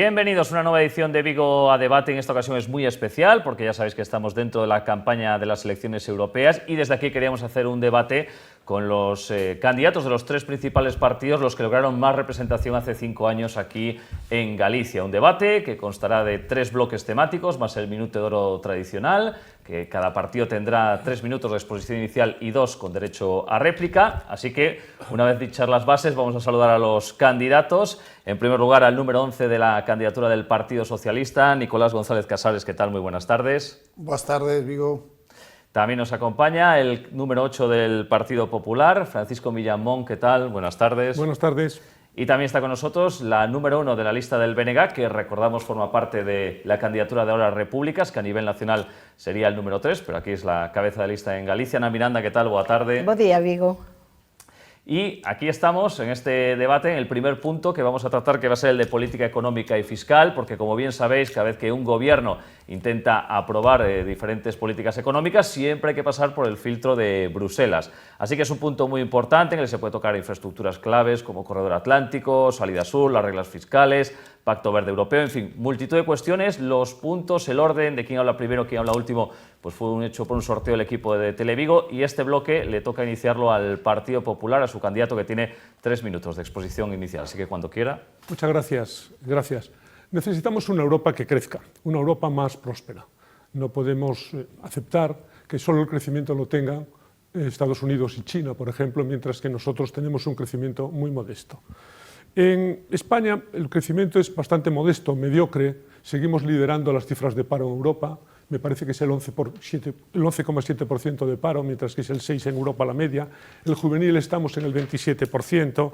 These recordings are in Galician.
Bienvenidos a una nueva edición de Vigo a Debate. En esta ocasión es muy especial porque ya sabéis que estamos dentro de la campaña de las elecciones europeas y desde aquí queríamos hacer un debate con los candidatos de los tres principales partidos, los que lograron más representación hace 5 años aquí en Galicia. Un debate que constará de 3 bloques temáticos, más el minuto de oro tradicional, que cada partido tendrá 3 minutos de exposición inicial y 2 con derecho a réplica. Así que, una vez dichas las bases, vamos a saludar a los candidatos. En primer lugar, al número 11 de la candidatura del Partido Socialista, Nicolás González Casares. ¿Qué tal? Muy buenas tardes. Buenas tardes, Vigo. También nos acompaña el número 8 del Partido Popular, Francisco Millamón. ¿Qué tal? Buenas tardes. Buenas tardes. Y también está con nosotros la número 1 de la lista del BNG, que recordamos forma parte de la candidatura de Ahora Repúblicas, que a nivel nacional sería el número 3, pero aquí es la cabeza de lista en Galicia. Ana Miranda, ¿qué tal? Boa tarde. Bo día, Vigo. Y aquí estamos en este debate, en el primer punto que vamos a tratar, que va a ser el de política económica y fiscal, porque como bien sabéis, cada vez que un gobierno intenta aprobar diferentes políticas económicas, siempre hay que pasar por el filtro de Bruselas. Así que es un punto muy importante en el que se puede tocar infraestructuras claves como Corredor Atlántico, Salida Sur, las reglas fiscales, Pacto Verde Europeo, en fin, multitud de cuestiones. Los puntos, el orden de quién habla primero, quién habla último, pues fue hecho por un sorteo del equipo de Televigo, y este bloque le toca iniciarlo al Partido Popular, a su candidato, que tiene 3 minutos de exposición inicial, así que cuando quiera. Muchas gracias. Necesitamos una Europa que crezca, una Europa más próspera. No podemos aceptar que solo el crecimiento lo tengan Estados Unidos y China, por ejemplo, mientras que nosotros tenemos un crecimiento muy modesto. En España el crecimiento es bastante modesto, mediocre. Seguimos liderando las cifras de paro en Europa. Me parece que es el 11,7% de paro, mientras que es el 6% en Europa la media. El juvenil estamos en el 27%.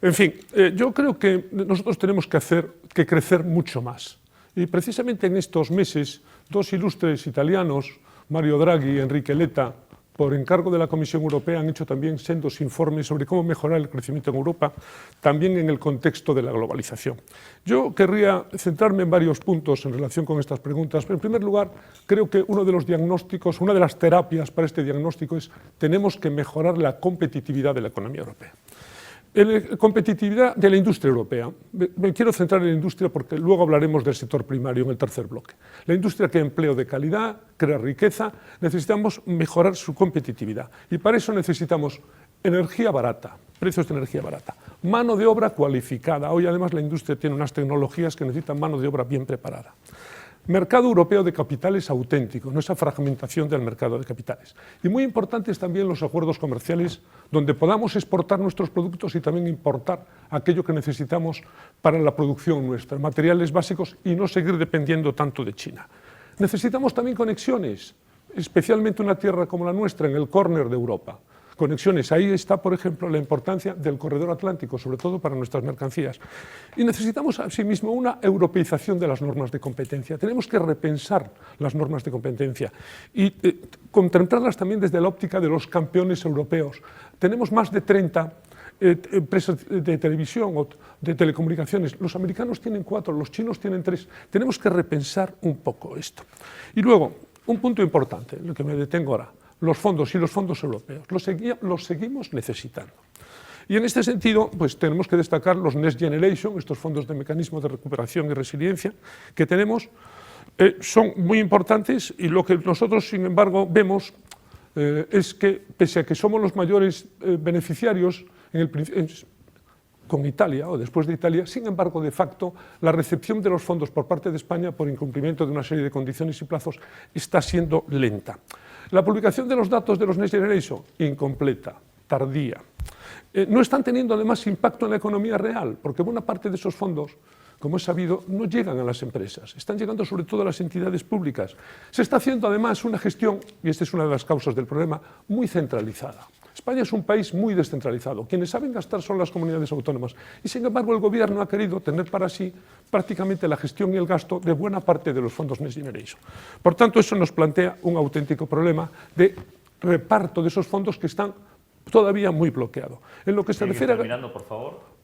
En fin, yo creo que nosotros tenemos que crecer mucho más. Y precisamente en estos meses, 2 ilustres italianos, Mario Draghi y Enrique Letta, por encargo de la Comisión Europea, han hecho también sendos informes sobre cómo mejorar el crecimiento en Europa, también en el contexto de la globalización. Yo querría centrarme en varios puntos en relación con estas preguntas. En primer lugar, creo que uno de los diagnósticos, una de las terapias para este diagnóstico es: tenemos que mejorar la competitividad de la economía europea. La competitividad de la industria europea. Me quiero centrar en la industria porque luego hablaremos del sector primario en el tercer bloque. La industria crea empleo de calidad, crea riqueza. Necesitamos mejorar su competitividad y para eso necesitamos energía barata, precios de energía barata, mano de obra cualificada. Hoy además la industria tiene unas tecnologías que necesitan mano de obra bien preparada. Mercado europeo de capitales auténtico, no esa fragmentación del mercado de capitales. Y muy importantes también los acuerdos comerciales donde podamos exportar nuestros productos y también importar aquello que necesitamos para la producción nuestra, materiales básicos, y no seguir dependiendo tanto de China. Necesitamos también conexiones, especialmente una tierra como la nuestra, en el córner de Europa. Conexiones. Ahí está, por ejemplo, la importancia del corredor atlántico, sobre todo para nuestras mercancías. Y necesitamos, asimismo, una europeización de las normas de competencia. Tenemos que repensar las normas de competencia y contemplarlas también desde la óptica de los campeones europeos. Tenemos más de 30 empresas de televisión o de telecomunicaciones. Los americanos tienen 4, los chinos tienen 3. Tenemos que repensar un poco esto. Y luego, un punto importante, en el que me detengo ahora: los fondos y los fondos europeos. Los seguimos necesitando. Y en este sentido, pues tenemos que destacar los Next Generation, estos fondos de mecanismo de recuperación y resiliencia que tenemos. Son muy importantes, y lo que nosotros, sin embargo, vemos es que, pese a que somos los mayores beneficiarios con Italia o después de Italia, sin embargo, de facto, la recepción de los fondos por parte de España por incumplimiento de una serie de condiciones y plazos está siendo lenta. La publicación de los datos de los Next Generation, incompleta, tardía. No están teniendo además impacto en la economía real, porque buena parte de esos fondos, como es sabido, no llegan a las empresas, están llegando sobre todo a las entidades públicas. Se está haciendo además una gestión, y esta es una de las causas del problema, muy centralizada. España es un país muy descentralizado. Quienes saben gastar son las comunidades autónomas. Y sin embargo el gobierno ha querido tener para sí prácticamente la gestión y el gasto de buena parte de los fondos Next Generation. Por tanto, eso nos plantea un auténtico problema de reparto de esos fondos que están todavía muy bloqueados. En lo que se refiere terminando, por favor.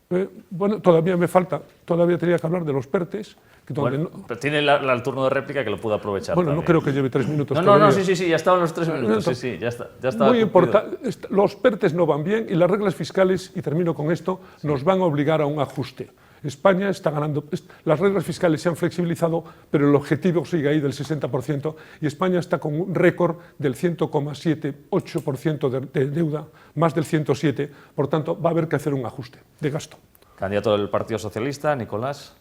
Bueno, todavía me falta, todavía tenía que hablar de los PERTEs. Bueno, pero tiene el turno de réplica que lo puedo aprovechar. Bueno, también. No creo que lleve 3 minutos. No, sí, ya estaban los 3 minutos. Sí, ya está. Muy importante, los PERTEs no van bien y las reglas fiscales, y termino con esto, nos van a obligar a un ajuste. España está ganando, las reglas fiscales se han flexibilizado, pero el objetivo sigue ahí del 60% y España está con un récord del 100,78% de deuda, más del 107%, por tanto va a haber que hacer un ajuste de gasto. Candidato del Partido Socialista, Nicolás.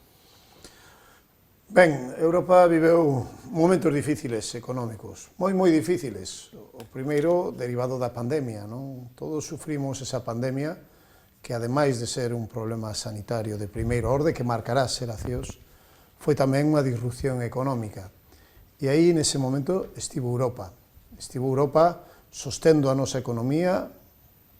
Ben, Europa viveu momentos difíciles económicos, moi difíciles. O primeiro, derivado da pandemia, non? Todos sufrimos esa pandemia, que ademais de ser un problema sanitario de primeiro orde, que marcará xeracións, foi tamén unha disrupción económica. E aí, nese momento, estivo Europa. Estivo Europa sostendo a nosa economía,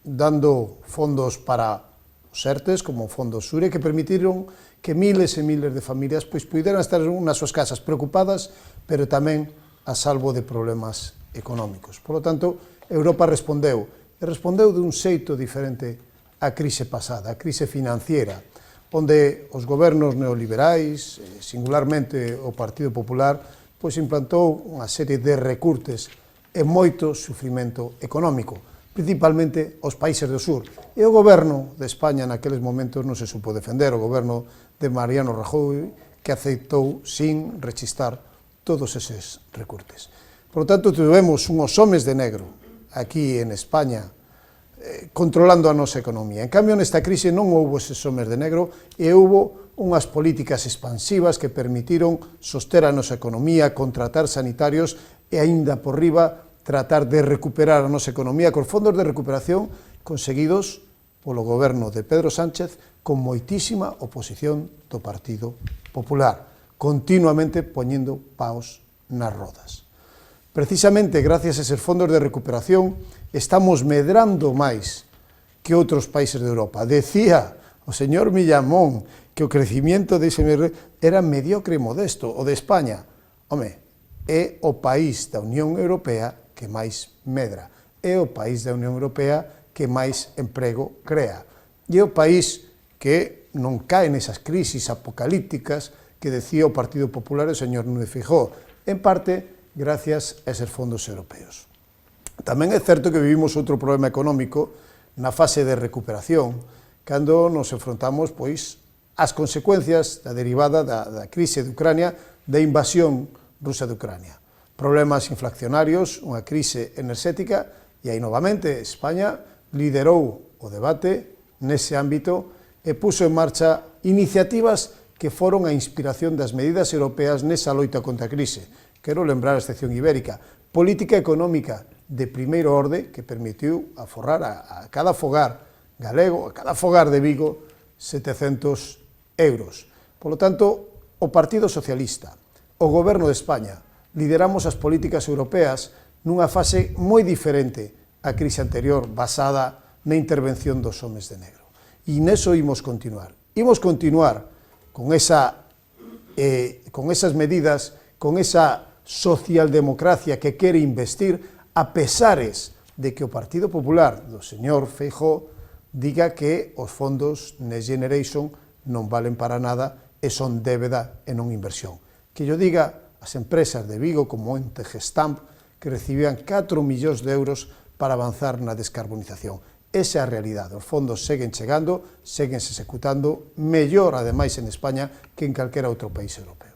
dando fondos para os ERTES, como o Fondo Sure, que permitiron que miles e miles de familias puderan estar nas súas casas preocupadas, pero tamén a salvo de problemas económicos. Por lo tanto, Europa respondeu, e respondeu dun xeito diferente á crise pasada, a crise financiera, onde os gobernos neoliberais, singularmente o Partido Popular, implantou unha serie de recurtes e moito sufrimento económico, principalmente os países do sur. E o goberno de España naqueles momentos non se supo defender, o goberno de Mariano Rajoy, que aceitou sin rechistar todos eses recurtes. Por lo tanto, tivemos unhos homes de negro aquí en España controlando a nosa economía. En cambio, nesta crise non houbo eses homes de negro e houbo unhas políticas expansivas que permitiron soster a nosa economía, contratar sanitarios e, aínda por riba, tratar de recuperar a nosa economía con fondos de recuperación conseguidos polo goberno de Pedro Sánchez con moitísima oposición do Partido Popular, continuamente poñendo paus nas rodas. Precisamente gracias a eses fondos de recuperación estamos medrando máis que outros países de Europa. Decía o señor Millamón que o crecimiento dese era mediocre e modesto, o de España. Home, é o país da Unión Europea que máis medra, é o país da Unión Europea que máis emprego crea, e é o país que non cae nesas crisis apocalípticas que decía o Partido Popular e o señor Núñez Feijóo, en parte gracias a eses fondos europeos. Tamén é certo que vivimos outro problema económico na fase de recuperación, cando nos enfrontamos ás consecuencias da derivada da crise de Ucrania, da invasión rusa de Ucrania. Problemas inflacionarios, unha crise enerxética, e aí novamente España liderou o debate nese ámbito e puso en marcha iniciativas que foron a inspiración das medidas europeas nesa loita contra a crise. Quero lembrar a excepción ibérica, política económica de primeiro orde que permitiu aforrar a cada fogar galego, a cada fogar de Vigo, 700 euros. Por lo tanto, o Partido Socialista, o Goberno de España, lideramos as políticas europeas nunha fase moi diferente á crise anterior basada na intervención dos homes de negro. E neso imos continuar. Imos continuar con esas medidas, con esa socialdemocracia que quere investir a pesares de que o Partido Popular do señor Feijóo diga que os fondos Next Generation non valen para nada e son débeda e non inversión. Que yo diga as empresas de Vigo como Ente Gestamp que recibían 4 millóns de euros para avanzar na descarbonización. Esa é a realidade. Os fondos seguen chegando, seguense executando mellor, ademais, en España que en calquera outro país europeo.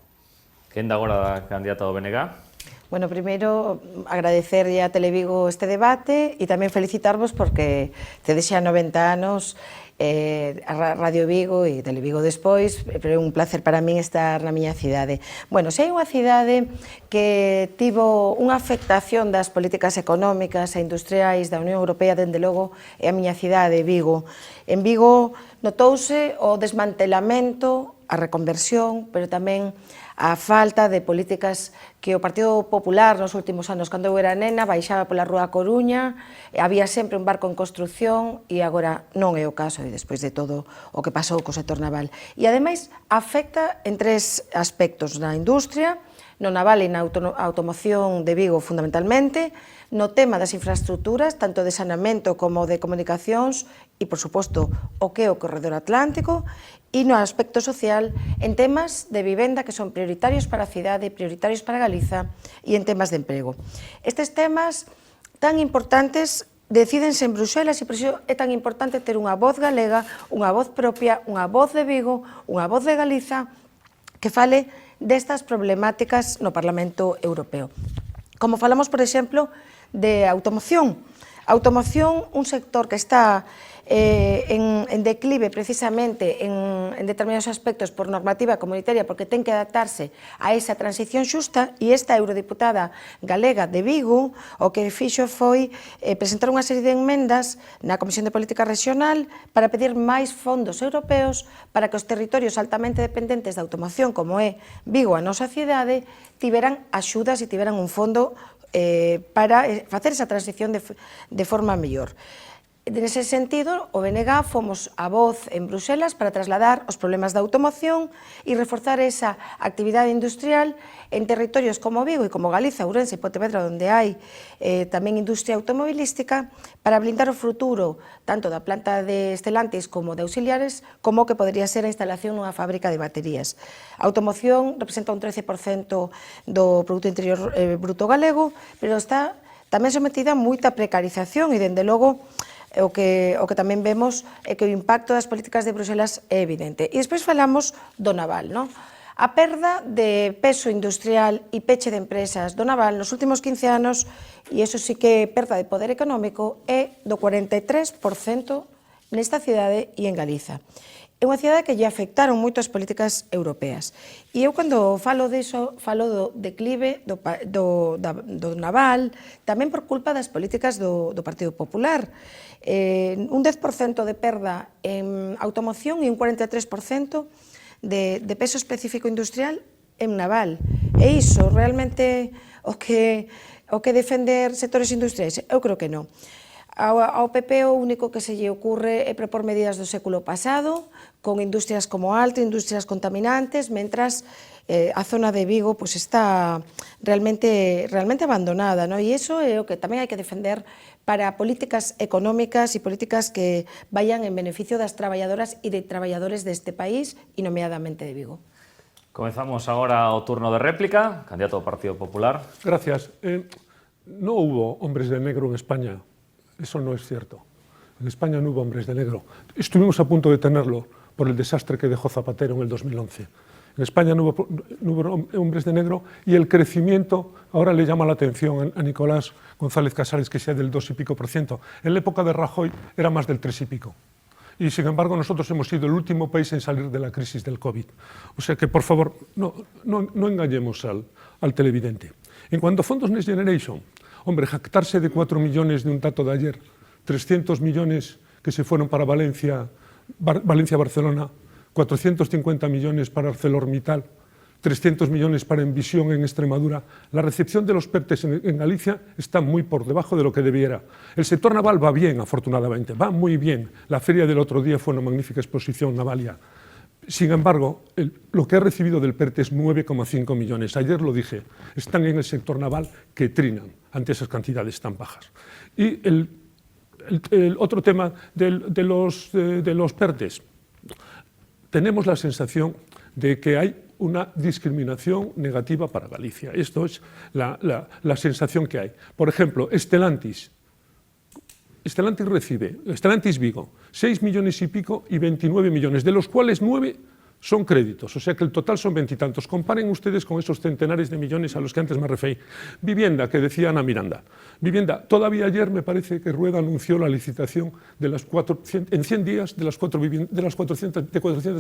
Quen da agora candidata do BNG? Bueno, primeiro, agradecerlle a Televigo este debate e tamén felicitarvos porque tedes xa 90 anos a Radio Vigo e Televigo despois, pero é un placer para min estar na miña cidade. Bueno, se hai unha cidade que tivo unha afectación das políticas económicas e industriais da Unión Europea, dende logo, é a miña cidade, Vigo. En Vigo notouse o desmantelamento, a reconversión, pero tamén a falta de políticas que o Partido Popular nos últimos anos, cando eu era nena, baixaba pola Rúa Coruña, había sempre un barco en construción e agora non é o caso, e despois de todo o que pasou co sector naval. E ademais afecta en tres aspectos: na industria, no naval e na automoción de Vigo fundamentalmente, no tema das infraestructuras, tanto de saneamento como de comunicacións e, por suposto, o que é o Corredor Atlántico, e no aspecto social, en temas de vivenda que son prioritarios para a cidade, prioritarios para Galiza e en temas de emprego. Estes temas tan importantes decídense en Bruxelas, e por iso é tan importante ter unha voz galega, unha voz propia, unha voz de Vigo, unha voz de Galiza, que fale destas problemáticas no Parlamento Europeo. Como falamos, por exemplo, de automoción. Automoción, un sector que está en declive precisamente en determinados aspectos por normativa comunitaria, porque ten que adaptarse a esa transición xusta, e esta eurodiputada galega de Vigo o que fixo foi presentar unha serie de enmendas na Comisión de Política Regional para pedir máis fondos europeos para que os territorios altamente dependentes da automoción, como é Vigo, a nosa cidade, tiveran axudas e tiveran un fondo para facer esa transición de forma mellor. Nese sentido, o BNG fomos a voz en Bruxelas para trasladar os problemas da automoción e reforzar esa actividade industrial en territorios como Vigo e como Galiza, Ourense e Pontevedra, onde hai tamén industria automobilística, para blindar o futuro tanto da planta de Stellantis como de auxiliares, como que podría ser a instalación nunha fábrica de baterías. A automoción representa un 13% do Produto Interior Bruto galego, pero está tamén sometida a moita precarización e, dende logo, o que tamén vemos é que o impacto das políticas de Bruxelas é evidente. E despois falamos do naval, non? A perda de peso industrial e peche de empresas do naval nos últimos 15 anos, e iso sí que é perda de poder económico, é do 43% nesta cidade e en Galiza. É unha cidade que lle afectaron moito as políticas europeas. E eu, cando falo diso, falo do declive do naval, tamén por culpa das políticas do Partido Popular. Un 10% de perda en automoción e un 43% de peso específico industrial en naval. E iso realmente o que defender sectores industriais? Eu creo que non. Ao PP o único que se lle ocurre é propor medidas do século pasado, con industrias como Altre, industrias contaminantes, mentras a zona de Vigo pues, está realmente abandonada, ¿no? E iso é o que tamén hai que defender para políticas económicas e políticas que vayan en beneficio das traballadoras e de traballadores deste país e nomeadamente de Vigo. Comenzamos ahora o turno de réplica. Candidato ao Partido Popular. Gracias. No hubo hombres de negro en España. Eso no es cierto. En España no hubo hombres de negro. Estuvimos a punto de tenerlo por el desastre que dejó Zapatero en el 2011. En España no hubo hombres de negro y el crecimiento ahora le llama la atención a Nicolás González Casares, que sea del 2 y pico %. En la época de Rajoy era más del 3 y pico. Y sin embargo nosotros hemos sido el último país en salir de la crisis del COVID. O sea que por favor no engañemos al televidente. En cuanto a fondos Next Generation, hombre, jactarse de 4 millones de un dato de ayer, 300 millones que se fueron para Valencia-Barcelona, 450 millones para ArcelorMittal, 300 millones para Envisión en Extremadura. La recepción de los PERTES en Galicia está muy por debajo de lo que debiera. El sector naval va bien, afortunadamente, va muy bien. La feria del otro día fue una magnífica exposición navalia. Sin embargo, lo que ha recibido del PERTE es 9,5 millones. Ayer lo dije, están en el sector naval que trinan ante esas cantidades tan bajas. Y el otro tema de los PERTES. Tenemos la sensación de que hay una discriminación negativa para Galicia. Esto es la sensación que hay. Por ejemplo, Stellantis Vigo, 6 millones y pico y 29 millones, de los cuales 9 son créditos, o sea que el total son 20 y tantos. Comparen ustedes con esos centenares de millones a los que antes me referí. Vivienda, que decía Ana Miranda. Vivienda, todavía ayer me parece que Rueda anunció la licitación de las 400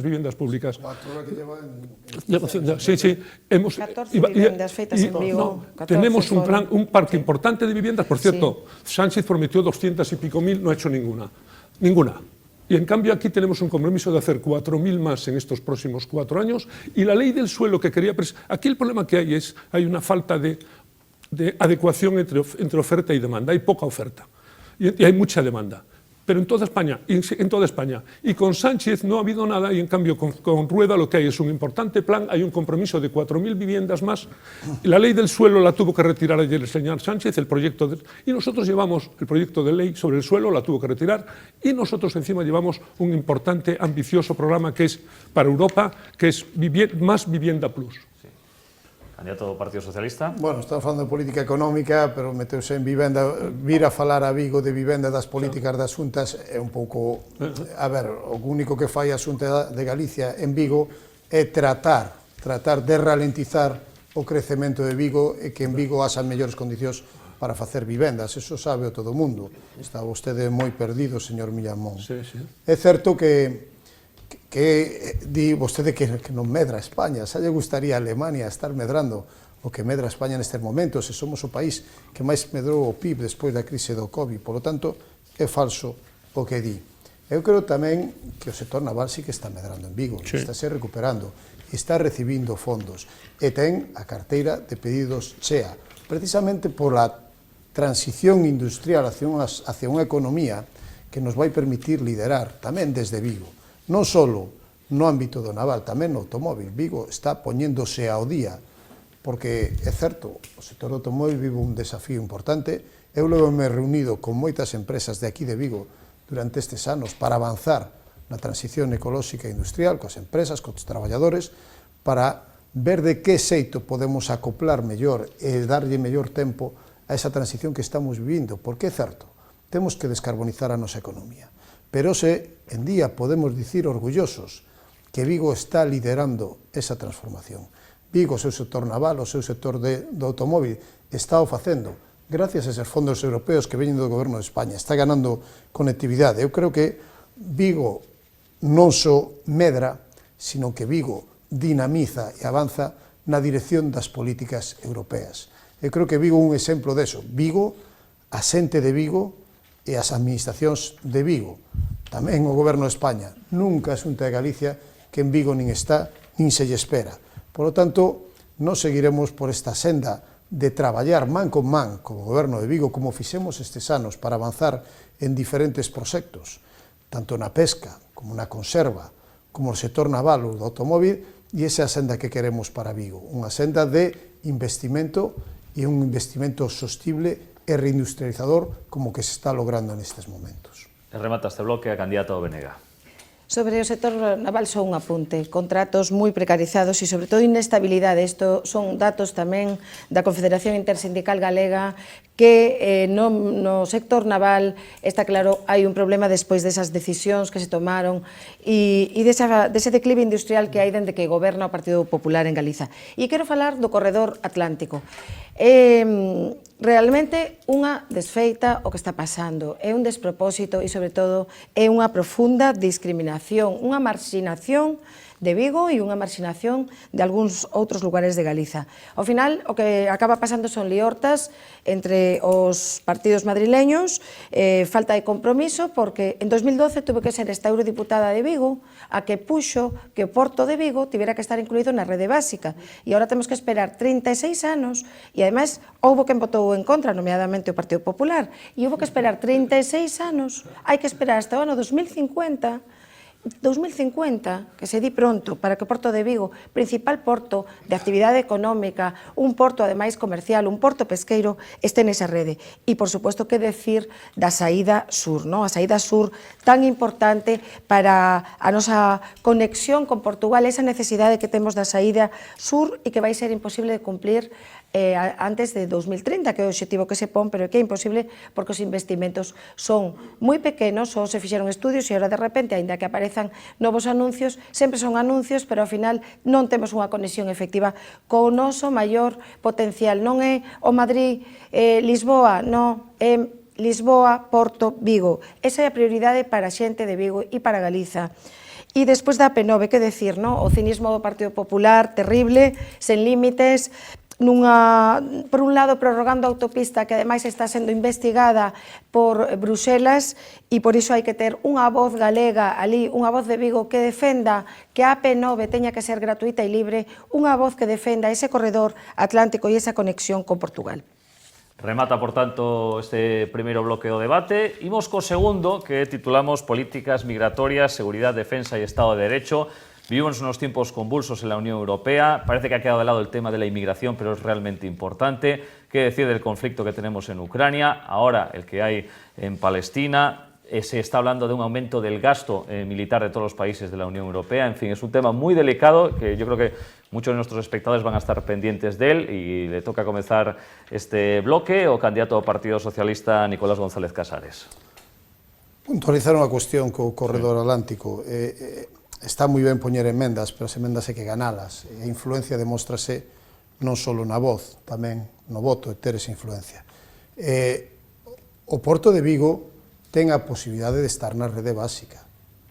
viviendas públicas. 4 horas que lleva Sí. 14 viviendas feitas en Vigo. Tenemos un parque importante de viviendas. Por cierto, Sánchez prometió 200 y pico mil, no ha hecho ninguna. Y en cambio aquí tenemos un compromiso de hacer 4.000 más en estos próximos 4 años, y la ley del suelo que quería presentar. Aquí el problema que hay una falta de adecuación entre oferta y demanda. Hay poca oferta y hay mucha demanda. Pero en toda España, y con Sánchez no ha habido nada, y en cambio con Rueda lo que hay es un importante plan, hay un compromiso de 4.000 viviendas más. La ley del suelo la tuvo que retirar ayer el señor Sánchez, y nosotros llevamos el proyecto de ley sobre el suelo, la tuvo que retirar, y nosotros encima llevamos un importante, ambicioso programa que es para Europa, que es Más Vivienda Plus. Candidato do Partido Socialista. Bueno, estamos falando de política económica, pero meteuse en vivenda, vir a falar a Vigo de vivenda das políticas das xuntas é un pouco... A ver, o único que fai a Xunta de Galicia en Vigo é tratar de ralentizar o crecemento de Vigo e que en Vigo haxa mellores condicións para facer vivendas, eso sabe o todo o mundo. Está vostede moi perdido, señor Millamón. Sí, sí. É certo que di vostede que non medra España, xa lle gustaría a Alemania estar medrando o que medra España nestes momentos, e somos o país que máis medrou o PIB despois da crise do COVID, polo tanto, é falso o que di. Eu creo tamén que o sector naval sí que está medrando en Vigo, sí. Está se recuperando, está recibindo fondos, e ten a carteira de pedidos chea, precisamente por a transición industrial hacia unha economía que nos vai permitir liderar tamén desde Vigo, non só no ámbito do naval, tamén no automóvil. Vigo está poñéndose ao día, porque é certo, o sector do automóvil vive un desafío importante. Eu logo me reunido con moitas empresas de aquí de Vigo durante estes anos para avanzar na transición ecolóxica e industrial, coas empresas, cos traballadores, para ver de que xeito podemos acoplar mellor e darlle mellor tempo a esa transición que estamos vivindo, porque é certo, temos que descarbonizar a nosa economía. Pero se en día podemos dicir orgullosos que Vigo está liderando esa transformación. Vigo, o seu sector naval, o seu sector do automóvil, está o facendo, gracias a esos fondos europeos que veñen do goberno de España, está ganando conectividade. Eu creo que Vigo non só medra, sino que Vigo dinamiza e avanza na dirección das políticas europeas. Eu creo que Vigo é un exemplo deso. Vigo, a xente de Vigo e as administracións de Vigo, tamén o goberno de España, nunca a Xunta de Galicia que en Vigo nin está, nin se lle espera. Por lo tanto, nos seguiremos por esta senda de traballar man con man co goberno de Vigo, como fixemos estes anos para avanzar en diferentes proxectos, tanto na pesca, como na conserva, como no sector naval ou do automóvil, e esa é a senda que queremos para Vigo, unha senda de investimento e un investimento sostible e reindustrializador como que se está logrando nestes momentos. Remata este bloque a candidato Venega. Sobre o sector naval só un apunte, contratos moi precarizados e sobre todo inestabilidade. Isto son datos tamén da Confederación Intersindical Galega que no sector naval está claro hai un problema despois desas decisións que se tomaron e dese declive industrial que hai dende que goberna o Partido Popular en Galiza. E quero falar do corredor atlántico. Realmente unha desfeita o que está pasando, é un despropósito e sobre todo é unha profunda discriminación, unha marxinación de Vigo e unha marxinación de algúns outros lugares de Galiza. Ao final, o que acaba pasando son liortas entre os partidos madrileños, falta de compromiso, porque en 2012 tuve que ser esta eurodiputada de Vigo a que puxo que o Porto de Vigo tivera que estar incluído na rede básica. E agora temos que esperar 36 anos, e ademais houbo quen votou en contra, nomeadamente o Partido Popular, e houbo que esperar 36 anos, hai que esperar hasta o ano 2050, que se di pronto, para que o Porto de Vigo, principal porto de actividade económica, un porto ademais comercial, un porto pesqueiro, este nesa rede. E, por suposto, que decir da saída sur, a saída sur tan importante para a nosa conexión con Portugal, esa necesidade que temos da saída sur e que vai ser imposible de cumplir antes de 2030, que é o objetivo que se pon, pero que é imposible porque os investimentos son moi pequenos, só se fixeron estudios e agora de repente, aínda que aparezan novos anuncios, sempre son anuncios, pero ao final non temos unha conexión efectiva co noso maior potencial. Non é o Madrid-Lisboa, non, é Lisboa, Porto, Vigo. Esa é a prioridade para a xente de Vigo e para Galiza. E despois da P9, que decir, o cinismo do Partido Popular, terrible, sen límites, por un lado prorrogando a autopista que ademais está sendo investigada por Bruxelas e por iso hai que ter unha voz galega ali, unha voz de Vigo que defenda que a AP9 teña que ser gratuita e libre, unha voz que defenda ese corredor atlántico e esa conexión con Portugal. Remata, por tanto, este primeiro bloque do debate. Imos co segundo, que titulamos Políticas migratorias, seguridad, defensa e Estado de Derecho. Vivimos unos tiempos convulsos en la Unión Europea, parece que ha quedado de lado el tema de la inmigración, pero es realmente importante. ¿Qué decir del conflicto que tenemos en Ucrania? Ahora el que hay en Palestina. Se está hablando de un aumento del gasto militar de todos los países de la Unión Europea. En fin, es un tema muy delicado que yo creo que Muchos de nuestros espectadores van a estar pendientes de él y le toca comenzar este bloque o candidato ao Partido Socialista Nicolás González Casares. Puntualizar unha cuestión co corredor atlántico. Está moi ben poñer emendas, pero as emendas hai que ganalas. A influencia demóstrase non só na voz, tamén no voto, e ter esa influencia. O Porto de Vigo ten a posibilidade de estar na rede básica.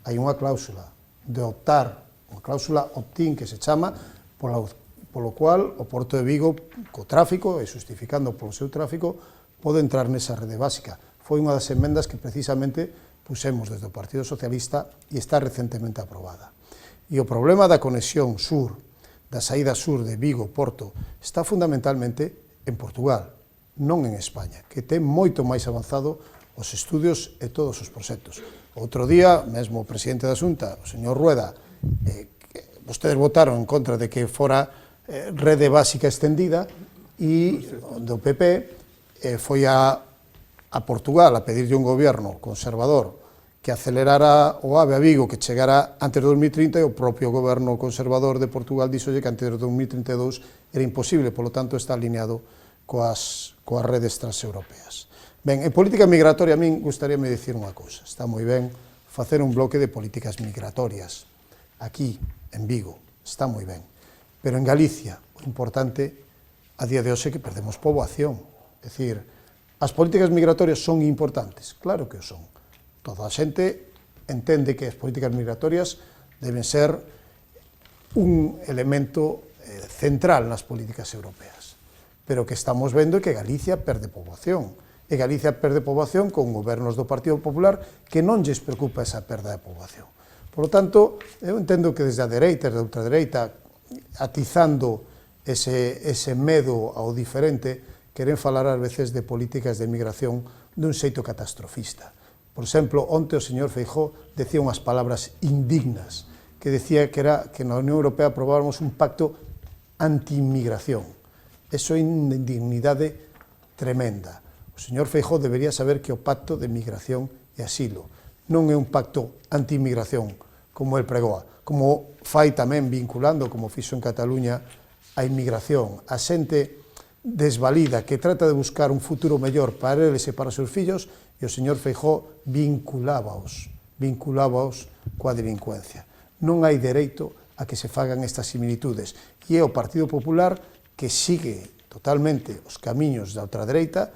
Hai unha cláusula de optar, unha cláusula opt-in que se chama, polo cual o Porto de Vigo, co tráfico, e justificando polo seu tráfico, pode entrar nesa rede básica. Foi unha das emendas que precisamente pusemos desde o Partido Socialista e está recentemente aprobada. E o problema da conexión sur, da saída sur de Vigo-Porto, está fundamentalmente en Portugal, non en España, que ten moito máis avanzado os estudios e todos os proxectos. Outro día, mesmo o presidente da Xunta, o señor Rueda, vostedes votaron en contra de que fora rede básica extendida e do PP foi a Portugal a pedirlle un goberno conservador que acelerara o AVE a Vigo, que chegara antes de 2030, e o propio goberno conservador de Portugal díxolle que antes de 2032 era imposible, polo tanto está alineado coas redes transeuropeas. Ben, en política migratoria a min gustaríame dicir unha cousa, está moi ben facer un bloque de políticas migratorias aquí, en Vigo, está moi ben, pero en Galicia o importante a día de hoxe é que perdemos poboación, é dicir, as políticas migratorias son importantes, claro que o son, toda a xente entende que as políticas migratorias deben ser un elemento central nas políticas europeas, pero que estamos vendo é que Galicia perde poboación, e Galicia perde poboación con gobernos do Partido Popular que non lles preocupa esa perda de poboación. Por lo tanto, eu entendo que desde a dereita, desde a ultradereita, atizando ese medo ao diferente, queren falar ás veces de políticas de migración dun xeito catastrofista. Por exemplo, onte o señor Feijóo decía unhas palabras indignas, que decía que era que na Unión Europea aprobáramos un pacto anti-inmigración. Eso é unha indignidade tremenda. O señor Feijóo debería saber que o pacto de migración e asilo non é un pacto anti-inmigración, como el pregoa, como fai tamén vinculando, como fixo en Cataluña, a inmigración, a xente desvalida que trata de buscar un futuro mellor para eles e para os seus fillos, e o señor Feijóo vinculábaos coa delincuencia. Non hai dereito a que se fagan estas similitudes, e é o Partido Popular que sigue totalmente os camiños da ultradereita,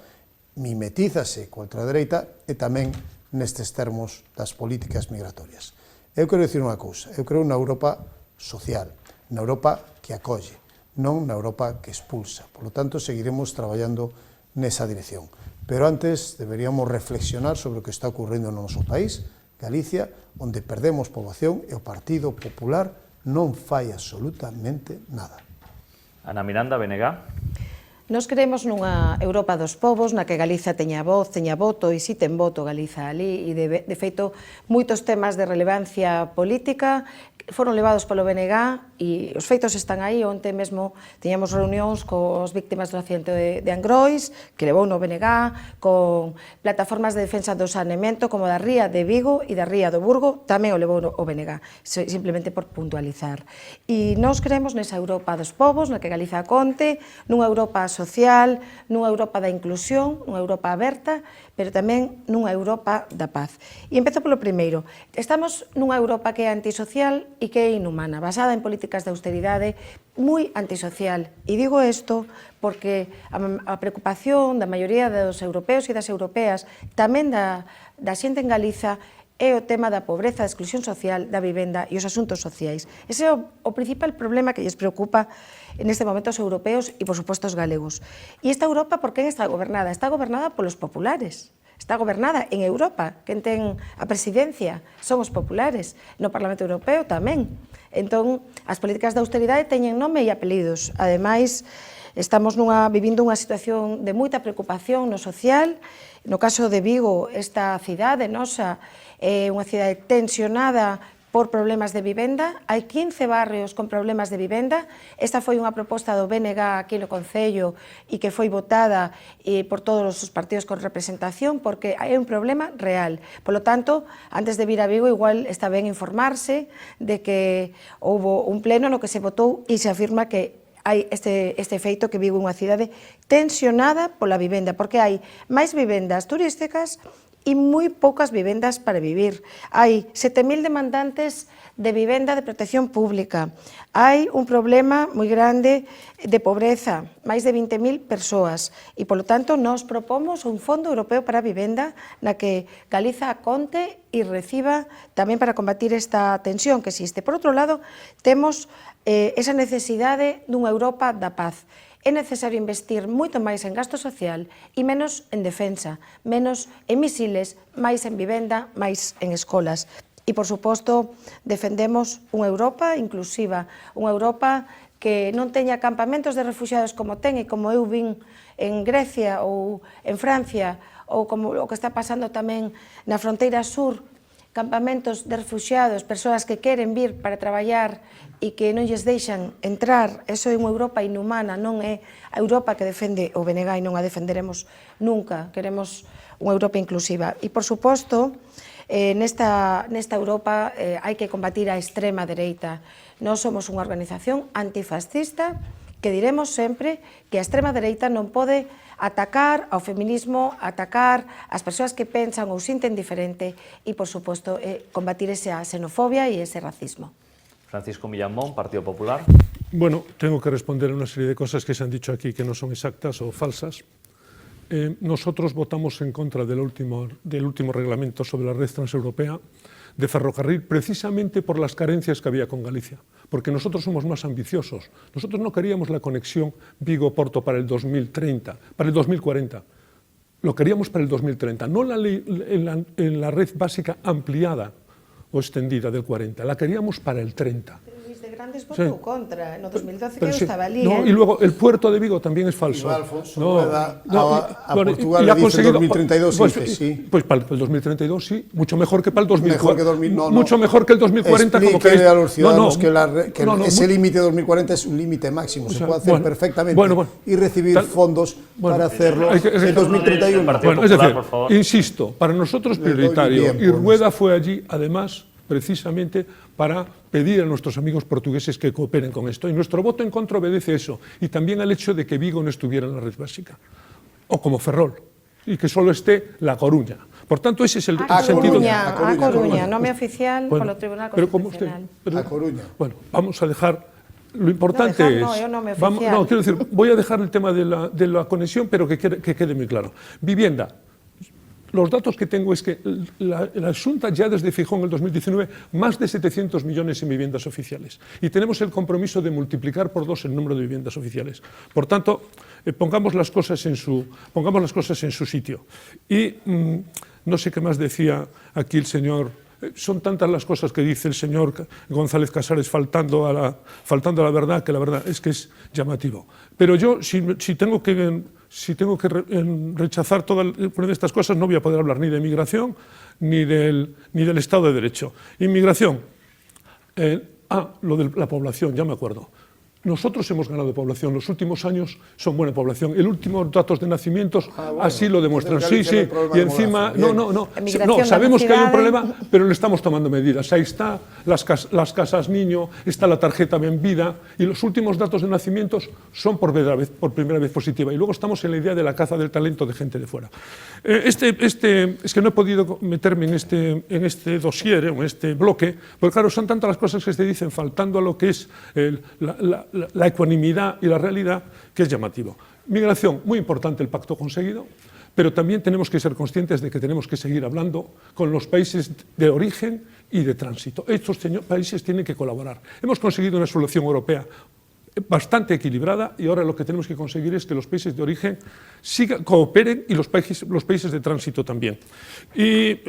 mimetízase coa ultradereita e tamén nestes termos das políticas migratorias. Eu quero dicir unha cousa, eu creo na Europa social, na Europa que acolle, non na Europa que expulsa. Por lo tanto, seguiremos traballando nesa dirección. Pero antes deberíamos reflexionar sobre o que está ocurrindo no noso país, Galicia, onde perdemos poboación e o Partido Popular non fai absolutamente nada. Ana Miranda, BNG. Nos queremos nunha Europa dos povos, na que Galiza teña voz, teña voto, e si ten voto Galiza ali, e de feito, moitos temas de relevancia política foron levados polo BNG e os feitos están aí. Onte mesmo teñamos reunións cos víctimas do accidente de Angrois, que levou no BNG, con plataformas de defensa do saneamento como da Ría de Vigo e da Ría do Burgo, tamén o levou o BNG, simplemente por puntualizar. E nós queremos nesa Europa dos povos, na que Galiza conte, nunha Europa social, nunha Europa da inclusión, nunha Europa aberta, pero tamén nunha Europa da paz. E empezo polo primeiro. Estamos nunha Europa que é antisocial e que é inhumana, basada en políticas de austeridade, moi antisocial. E digo isto porque a preocupación da maioría dos europeos e das europeas, tamén da xente en Galiza, é o tema da pobreza, da exclusión social, da vivenda e os asuntos sociais. Ese é o principal problema que lles preocupa neste momento aos europeos e, por suposto, aos galegos. E esta Europa, por quen está gobernada? Está gobernada polos populares. Está gobernada en Europa. Quen ten a presidencia son os populares. No Parlamento Europeo tamén. Entón, as políticas de austeridade teñen nome e apelidos. Ademais, estamos vivindo unha situación de moita preocupación no social. No caso de Vigo, esta cidade nosa é unha cidade tensionada por problemas de vivenda, hai 15 barrios con problemas de vivenda. Esta foi unha proposta do BNG aquí no Concello e que foi votada por todos os partidos con representación porque hai un problema real. Por lo tanto, antes de vir a Vigo, igual está ben informarse de que houve un pleno no que se votou e se afirma que hai este feito que Vigo é unha cidade tensionada pola vivenda, porque hai máis vivendas turísticas e moi poucas vivendas para vivir. Hai 7.000 demandantes de vivenda de protección pública. Hai un problema moi grande de pobreza, máis de 20.000 persoas. E, polo tanto, nós propomos un Fondo Europeo para a Vivenda na que Galiza conte e reciba tamén para combatir esta tensión que existe. Por outro lado, temos esa necesidade dunha Europa da paz. É necesario investir moito máis en gasto social e menos en defensa, menos en misiles, máis en vivenda, máis en escolas. E, por suposto, defendemos unha Europa inclusiva, unha Europa que non teña campamentos de refugiados como ten e como eu vin en Grecia ou en Francia, ou como o que está pasando tamén na fronteira sur, campamentos de refugiados, persoas que queren vir para traballar e que non lles deixan entrar. Eso é unha Europa inhumana, non é a Europa que defende o BNG e non a defenderemos nunca. Queremos unha Europa inclusiva. E, por suposto, nesta Europa hai que combatir a extrema dereita. Nós somos unha organización antifascista que diremos sempre que a extrema dereita non pode atacar ao feminismo, atacar as persoas que pensan ou sinten diferente e, por suposto, combatir esa xenofobia e ese racismo. Francisco Millán Mon, Partido Popular. Bueno, tengo que responder a una serie de cosas que se han dicho aquí que no son exactas o falsas. Nosotros votamos en contra del último reglamento sobre la red transeuropea de ferrocarril precisamente por las carencias que había con Galicia, porque nosotros somos más ambiciosos. Nosotros no queríamos la conexión Vigo-Porto para el 2030, para el 2040. Lo queríamos para el 2030, no en la red básica ampliada o extendida del 40, la queríamos para el 30. Luis de Grandes votó contra, no 2012 que eu estaba ali. No, y luego el puerto de Vigo también es falso. Alfonso Rueda a Portugal le dice 2032, sí. Pues para el 2032 sí, mucho mejor que para el 2040. Mucho mejor que el 2040. Explíquele como que a los ciudadanos que ese límite 2040 es un límite máximo, se puede hacer perfectamente y recibir fondos para hacerlo en 2031. Bueno, es decir, insisto, para nosotros prioritario, y Rueda fue allí, además, precisamente para pedir a nuestros amigos portugueses que cooperen con esto. Y nuestro voto en contra obedece eso, y también al hecho de que Vigo no estuviera en la red básica, o como Ferrol, y que solo esté La Coruña. Por tanto, ese es el sentido. A Coruña, nome oficial polo Tribunal Constitucional. A Coruña. Bueno, vamos a dejar. Lo importante quiero decir, voy a dejar el tema de la conexión, pero que quede muy claro. Vivienda. Los datos que tengo es que la Xunta ya desde Fijón en el 2019 más de 700 millones en viviendas oficiales y tenemos el compromiso de multiplicar por 2 el número de viviendas oficiales. Por tanto, pongamos las cosas en su sitio. Y no sé qué más decía aquí el señor. Son tantas las cosas que dice el señor González Casares faltando a la verdad, que la verdad es que es llamativo. Pero yo, si tengo que rechazar todas estas cosas, no voy a poder hablar ni de migración ni del Estado de Derecho. Inmigración. Lo de la población, ya me acuerdo. Nosotros hemos ganado población, los últimos años son buena población. El último datos de nacimientos así lo demuestran. Sí, y encima, no, sabemos que hay un problema, pero le estamos tomando medidas. Ahí está las casas niño, está la tarjeta Benvida, y los últimos datos de nacimientos son por primera vez positiva. Y luego estamos en la idea de la caza del talento de gente de fuera. Es que no he podido meterme en este dossier, en este bloque, porque claro, son tantas las cosas que se dicen faltando a lo que es la ecuanimidad y la realidad, que es llamativo. Migración, muy importante el pacto conseguido, pero también tenemos que ser conscientes de que tenemos que seguir hablando con los países de origen y de tránsito. Estos países tienen que colaborar. Hemos conseguido una solución europea bastante equilibrada y ahora lo que tenemos que conseguir es que los países de origen cooperen y los países de tránsito también. Y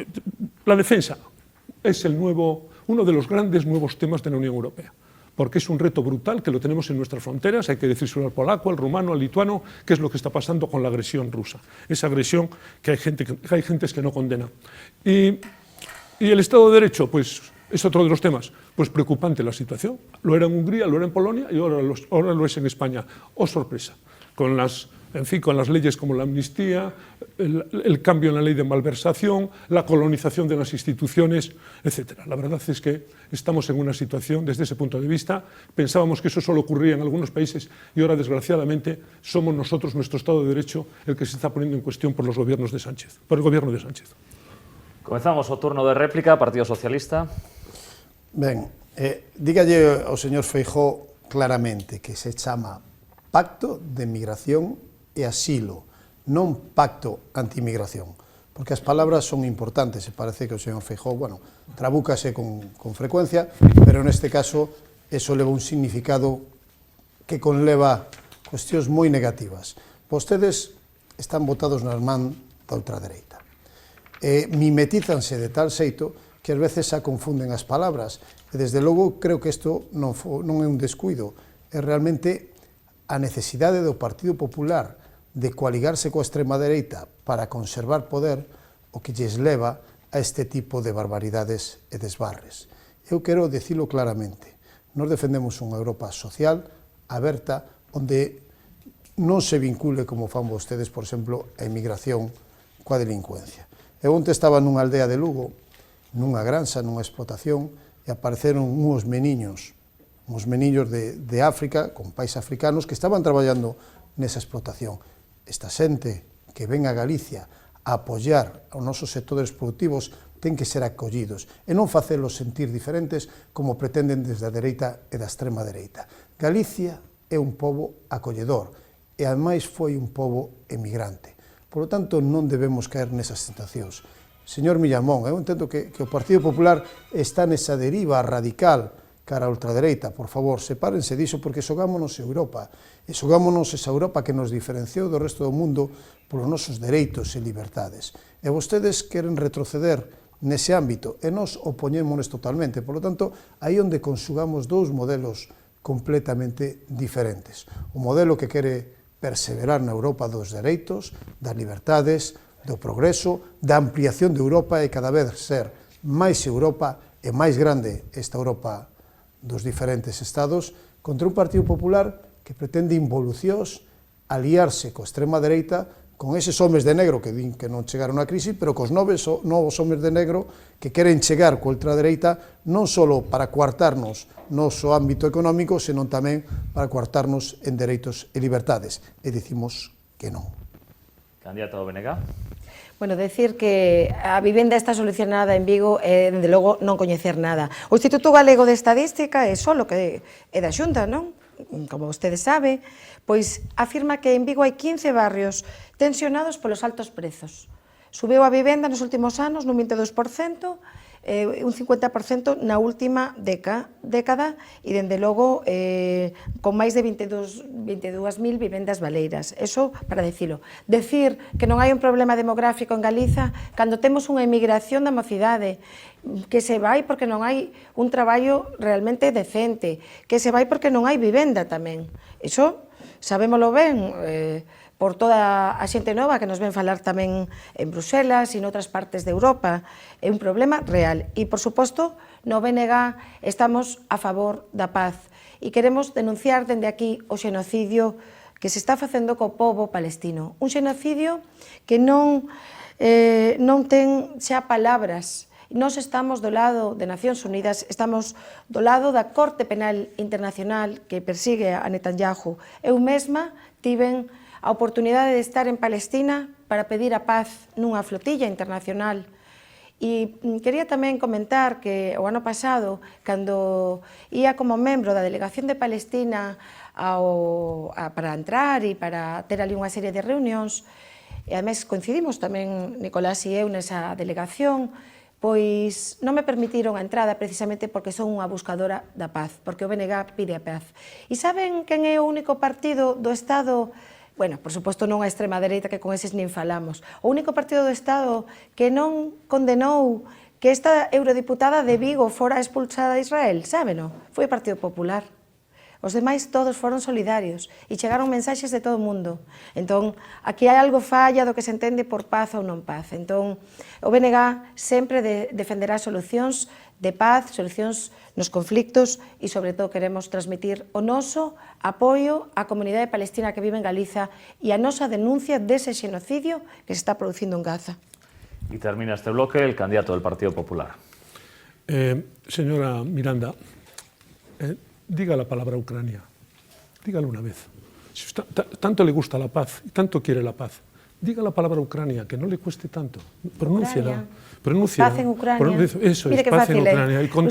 la defensa es uno de los grandes nuevos temas de la Unión Europea, porque es un reto brutal que lo tenemos en nuestras fronteras, hay que decírselo al polaco, al rumano, al lituano, qué es lo que está pasando con la agresión rusa, esa agresión que hay gentes que no condenan. Y el Estado de Derecho, pues es otro de los temas. Pues preocupante la situación. Lo era en Hungría, lo era en Polonia y ahora lo es en España. ¡Oh, sorpresa! Con las leyes como la amnistía, el cambio en la ley de malversación, la colonización de las instituciones, etc. La verdad es que estamos en una situación, desde ese punto de vista, pensábamos que eso solo ocurría en algunos países y ahora, desgraciadamente, somos nosotros, nuestro Estado de Derecho, el que se está poniendo en cuestión por los gobiernos de Sánchez, por el gobierno de Sánchez. Comezamos o turno de réplica, Partido Socialista. Ben, dígalle ao señor Feijóo claramente que se chama Pacto de Migración e Asilo, non Pacto Antimigración, porque as palabras son importantes, e parece que o señor Feijóo, bueno, trabúcase con frecuencia, pero neste caso eso leva un significado que conleva cuestións moi negativas. Vostedes están botados nas man da ultradereita. Mimetízanse de tal xeito que ás veces xa confunden as palabras, e desde logo creo que isto non é un descuido, é realmente a necesidade do Partido Popular de coaligarse coa extrema dereita para conservar poder o que lles leva a este tipo de barbaridades e desbarres. Eu quero dicilo claramente, nós defendemos unha Europa social, aberta, onde non se vincule, como fan vostedes, por exemplo, a inmigración coa delincuencia. Eu onte estaba nunha aldea de Lugo, nunha granxa, nunha explotación, e apareceron uns meniños de África, con pais africanos, que estaban traballando nesa explotación. Esta xente que ven a Galicia a apoiar os nosos sectores productivos ten que ser acollidos e non facelos sentir diferentes como pretenden desde a dereita e da extrema dereita. Galicia é un pobo acolledor e ademais foi un pobo emigrante. Por lo tanto, non debemos caer nesas tentacións. Señor Millamón, eu entendo que o Partido Popular está nesa deriva radical cara a ultradereita. Por favor, sepárense diso porque xogámonos Europa. E xogámonos esa Europa que nos diferenciou do resto do mundo polos nosos dereitos e libertades. E vostedes queren retroceder nese ámbito e nos opoñémonos totalmente. Por lo tanto, aí onde conxugamos dous modelos completamente diferentes. O modelo que quere perseverar na Europa dos dereitos, das libertades, do progreso, da ampliación de Europa e cada vez ser máis Europa e máis grande esta Europa dos diferentes estados, contra un Partido Popular que pretende involucións, aliarse coa extrema dereita, con eses homes de negro que din que non chegaron á crise, pero cos novos homes de negro que queren chegar coa ultradereita non só para coartarnos noso ámbito económico, senón tamén para coartarnos en dereitos e libertades. E dicimos que non. Candidato Benega. Bueno, decir que a vivenda está solucionada en Vigo é, dende logo, non coñecer nada. O Instituto Galego de Estadística é só o que é da Xunta, non? Como vostedes sabe, pois afirma que en Vigo hai 15 barrios tensionados polos altos prezos. Subeu a vivenda nos últimos anos nun 22%, un 50% na última década e, dende logo, con máis de 22.000 vivendas baleiras. Eso para dicilo. Decir que non hai un problema demográfico en Galiza cando temos unha emigración da mocidade que se vai porque non hai un traballo realmente decente, que se vai porque non hai vivenda tamén. Iso sabémolo ben, por toda a xente nova que nos ven falar tamén en Bruselas e noutras partes de Europa. É un problema real. E, por suposto, no BNG estamos a favor da paz e queremos denunciar dende aquí o xenocidio que se está facendo co pobo palestino. Un xenocidio que non ten xa palabras. Nós estamos do lado de Nacións Unidas, estamos do lado da Corte Penal Internacional que persigue a Netanyahu. Eu mesma tiven a oportunidade de estar en Palestina para pedir a paz nunha flotilla internacional. E quería tamén comentar que o ano pasado, cando ia como membro da delegación de Palestina para entrar e para ter ali unha serie de reunións, e ademais coincidimos tamén Nicolás e eu nesa delegación, pois non me permitiron a entrada precisamente porque son unha buscadora da paz, porque o BNG pide a paz. E saben quen é o único partido do Estado, bueno, por suposto non a extrema dereita, que con eses nin falamos, o único partido do Estado que non condenou que esta eurodiputada de Vigo fora expulsada a Israel, sábeno? Foi o Partido Popular. Os demais todos foron solidarios e chegaron mensaxes de todo o mundo. Entón, aquí hai algo falla do que se entende por paz ou non paz. Entón, o BNG sempre defenderá solucións de paz, solucións nos conflictos e, sobre todo, queremos transmitir o noso apoio á comunidade palestina que vive en Galiza e a nosa denuncia dese xenocidio que se está producindo en Gaza. Y termina este bloque el candidato del Partido Popular. Señora Miranda, diga la palabra Ucrania, dígalo una vez. Si usted, tanto le gusta la paz y tanto quiere la paz, diga la palabra Ucrania, que no le cueste tanto. Pronúnciela. Paz en Ucrania. Eso Mire es, paz en Ucrania. Y con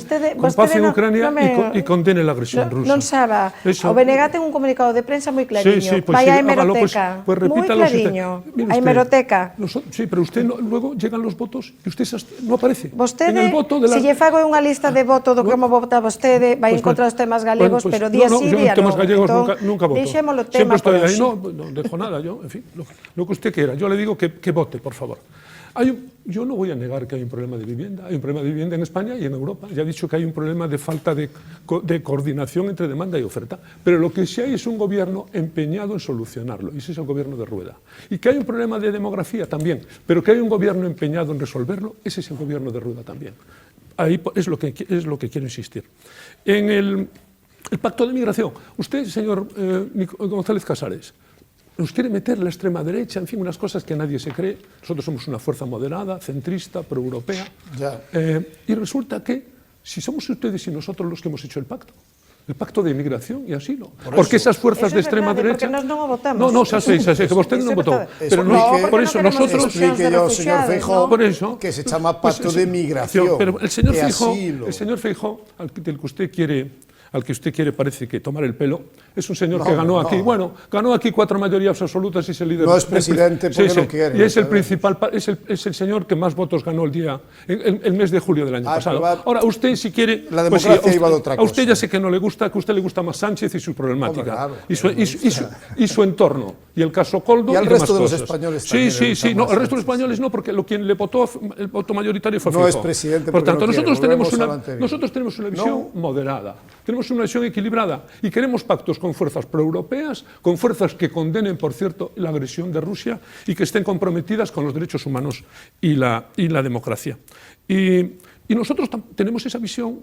paz en Ucrania y condene la agresión rusa. Non sabe, o BNG ten un comunicado de prensa moi clariño. Pues Vai á hágalo, hemeroteca, pues moi clariño. A hemeroteca. Sí, pero usted luego llegan los votos y usted no aparece. Vostede, en el voto de se lle fago unha lista de voto do como vota vostede, vai en contra dos temas galegos, pero día sí, día non. Temas gallegos nunca voto. Deixémolo Siempre tema estoy por ahí, hoxe. no dejo nada, yo, en fin, lo que usted quiera. Yo le digo que vote, por favor. Yo no voy a negar que hay un problema de vivienda. Hay un problema de vivienda en España y en Europa. Ya he dicho que hay un problema de falta de coordinación entre demanda y oferta. Pero lo que sí hay es un gobierno empeñado en solucionarlo. Y ese es el gobierno de Rueda. Y que hay un problema de demografía también. Pero que hay un gobierno empeñado en resolverlo, ese es el gobierno de Rueda también. Ahí es lo que quiero insistir. En el pacto de migración, usted, señor González Casares, nos quiere meter la extrema derecha, en fin, unas cosas que nadie se cree. Nosotros somos una fuerza moderada, centrista, proeuropea. Y resulta que, si somos ustedes y nosotros los que hemos hecho el pacto de inmigración y asilo. Porque esas fuerzas de extrema derecha... Porque non o votamos. No, xa sei, que vostede non votou. Pero por eso nosotros... Explique yo, señor Feijóo, que se chama pacto de migración. Pero el señor Feijóo, al que usted quiere parece que tomar el pelo, es un señor que ganó aquí. Bueno, ganó aquí 4 mayorías absolutas y es el líder. No es presidente porque no quiere. Y es el principal, es el señor que más votos ganó el mes de julio del año pasado. Ahora, usted si quiere... La democracia iba de otra cosa. A usted ya sé que no le gusta, que a usted le gusta más Sánchez y su problemática. Y su entorno. Y el caso Coldo y el resto de los españoles también. Sí. No, el resto de los españoles no, porque quien le votó el voto mayoritario fue Feijóo. No es presidente Por tanto, no nosotros tenemos una visión moderada. Tenemos una visión equilibrada y queremos pactos con fuerzas proeuropeas, con fuerzas que condenen, por cierto, la agresión de Rusia y que estén comprometidas con los derechos humanos y la democracia. Y nosotros tenemos esa visión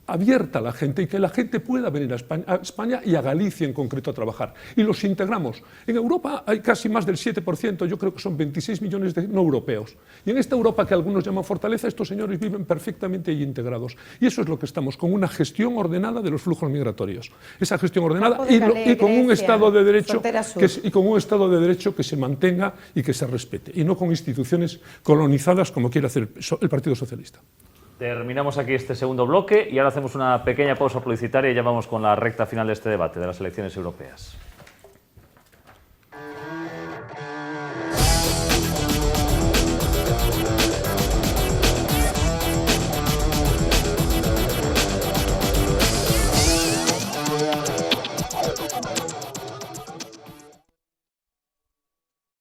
abierta a la gente y que la gente pueda venir a España y a Galicia en concreto a trabajar. Y los integramos. En Europa hay casi más del 7%, yo creo que son 26 millones de no europeos. Y en esta Europa que algunos llaman fortaleza, estos señores viven perfectamente y integrados. Y eso es lo que estamos, con una gestión ordenada de los flujos migratorios. Esa gestión ordenada y con un Estado de Derecho que se mantenga y que se respete. Y no con instituciones colonizadas como quiere hacer el Partido Socialista. Terminamos aquí este segundo bloque y ahora hacemos una pequeña pausa publicitaria y ya vamos con la recta final de este debate de las elecciones europeas.